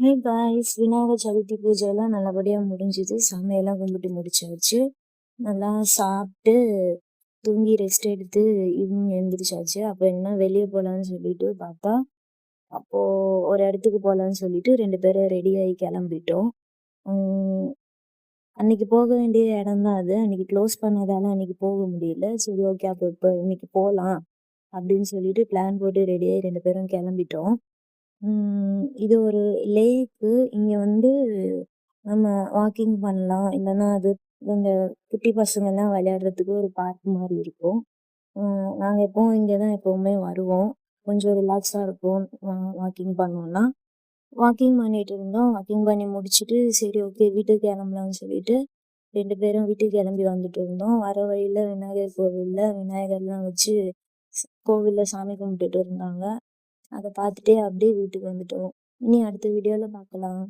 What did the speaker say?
Hey guys, Vinayagar Chaturthi பூஜைலாம் நல்லபடியாக முடிஞ்சுது. சாமியெல்லாம் கும்பிட்டு முடிச்சாச்சு. நல்லா சாப்பிட்டு தூங்கி ரெஸ்ட் எடுத்து ஈவினிங் எழுந்திரிச்சாச்சு. அப்போ என்ன வெளியே போகலான்னு சொல்லிட்டு பார்த்தா, அப்போது ஒரு இடத்துக்கு போகலான்னு சொல்லிட்டு 2 பேரும் ரெடியாகி கிளம்பிட்டோம். அன்னைக்கு போக வேண்டிய இடம் தான் அது. அன்னைக்கு க்ளோஸ் பண்ணதால அன்னைக்கு போக முடியல. சரி, ஓகே, அப்போ இப்போ இன்னைக்கு போகலாம் அப்படின்னு சொல்லிட்டு பிளான் போட்டு ரெடியாகி 2 பேரும் கிளம்பிட்டோம். இது ஒரு லேக்கு. இங்க வந்து நம்ம வாக்கிங் பண்ணலாம். இல்லைன்னா அது இந்த குட்டி பசங்கள்லாம் விளையாடுறதுக்கு ஒரு பார்க் மாதிரி இருக்கும். நாங்கள் எப்பவும் இங்கே தான் எப்போவுமே வருவோம். கொஞ்சம் ரிலாக்ஸாக இருக்கும். வாக்கிங் பண்ணோம்னா வாக்கிங் பண்ணிட்டு இருந்தோம். வாக்கிங் பண்ணி முடிச்சுட்டு சரி, ஓகே, வீட்டுக்கு கிளம்பலாம்னு சொல்லிட்டு 2 பேரும் வீட்டுக்கு கிளம்பி வந்துட்டு இருந்தோம். வர வழியில் விநாயகர் கோவிலில் விநாயகர்லாம் வச்சு கோவிலில் சாமி கும்பிட்டுட்டு இருந்தாங்க. அதை பார்த்துட்டே அப்படியே வீட்டுக்கு வந்துட்டோம். இனி அடுத்த வீடியோவில் பார்க்கலாம்.